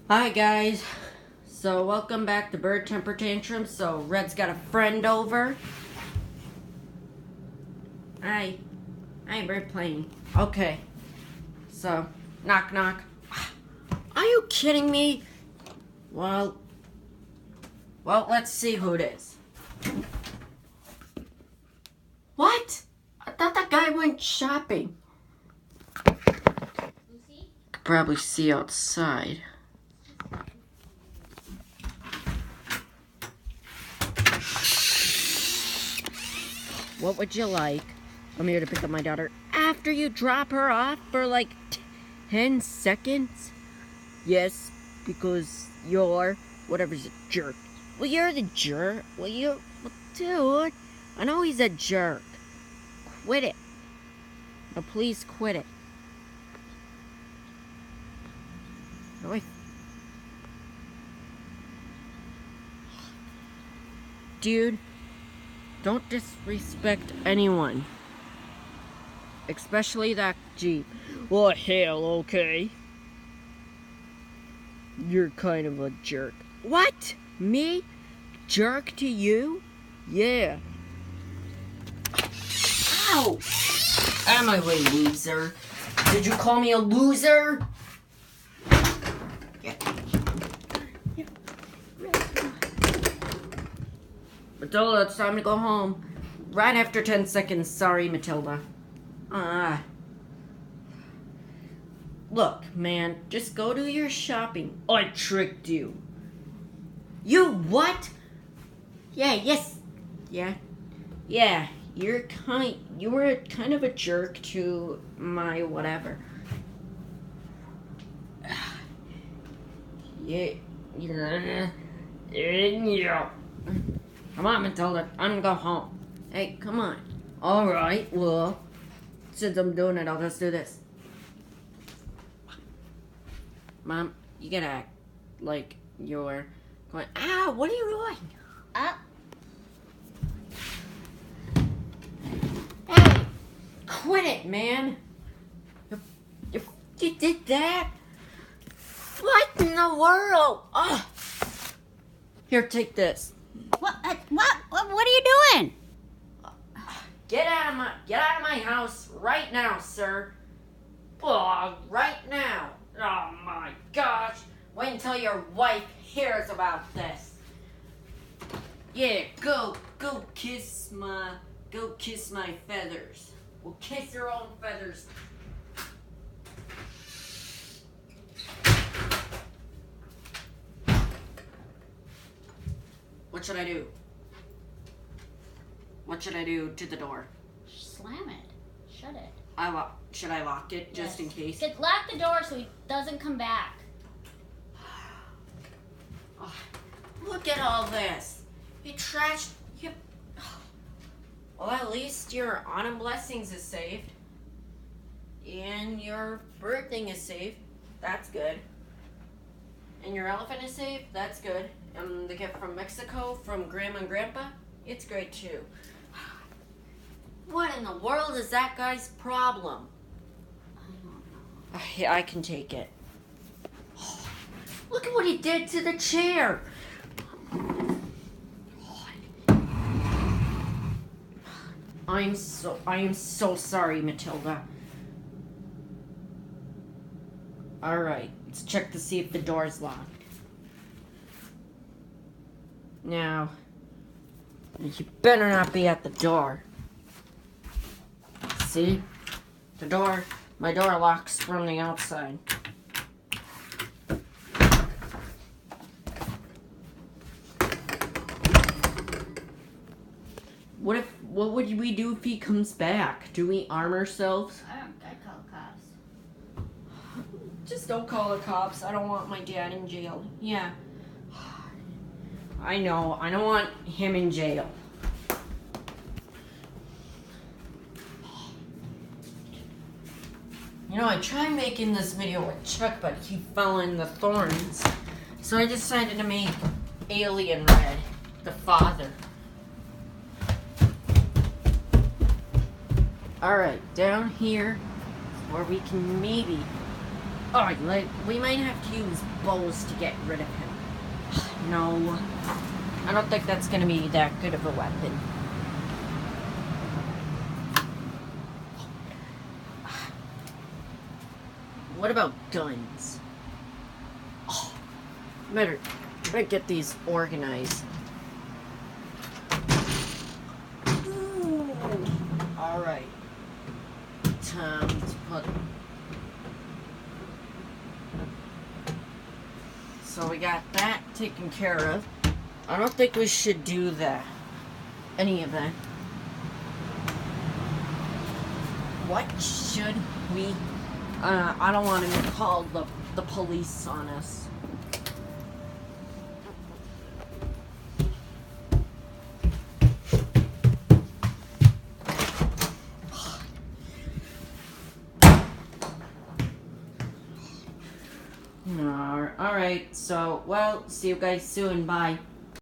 Hi guys, so welcome back to Bird Temper Tantrums. So Red's got a friend over. Hi, Bird playing. Okay, so knock knock. Are you kidding me? Well, let's see who it is. What? I thought that guy went shopping. Lucy? Could probably see outside. What would you like? I'm here to pick up my daughter after you drop her off for like 10 seconds. Yes, because you're whatever's a jerk. Well, you're the jerk. Dude, I know he's a jerk. Quit it. Now, please quit it. Dude, don't disrespect anyone. Especially that Jeep. Well, hell, okay. You're kind of a jerk. What? Me? Jerk to you? Yeah. Ow! Out of my way, loser. Did you call me a loser? Matilda, it's time to go home. Right after 10 seconds. Sorry, Matilda. Look, man, just go do your shopping. I tricked you. You what? Yeah, you were kind of a jerk to my whatever. Yeah. Come on, Matilda. I'm gonna go home. Hey, come on. Alright, well, since I'm doing it, I'll just do this. Mom, you gotta act like you're going, ow, what are you doing? Hey, quit it, man. You did that? What in the world? Oh. Here, take this. What are you doing? Get out of my house right now, sir. Oh, right now. Oh my gosh. Wait until your wife hears about this. Yeah, go kiss my feathers. Well, kiss your own feathers. What should I do? What should I do to the door? Slam it. Shut it. Should I lock it just in case? Lock the door so he doesn't come back. Oh, look at all this. You trashed. Well, at least your autumn blessings is saved. And your bird thing is saved. That's good. And your elephant is saved. That's good. And the gift from Mexico from Grandma and Grandpa. It's great too. What in the world is that guy's problem? I can take it. Oh, look at what he did to the chair. I am so sorry, Matilda. All right, let's check to see if the door's locked. Now, you better not be at the door. See? My door locks from the outside. What would we do if he comes back? Do we arm ourselves? I'd call the cops. Just don't call the cops. I don't want my dad in jail. Yeah. I know. I don't want him in jail. You know, I tried making this video with Chuck, but he fell in the thorns. So I decided to make Alien Red, the father. Alright, down here, where we can maybe Alright, we might have to use bows to get rid of him. No, I don't think that's gonna be that good of a weapon. What about guns? Oh, better get these organized. Alright. Time to put... So we got that taken care of. I don't think we should do that. Any of that. What should we... I don't want to call the police on us. Alright, so, well, see you guys soon. Bye.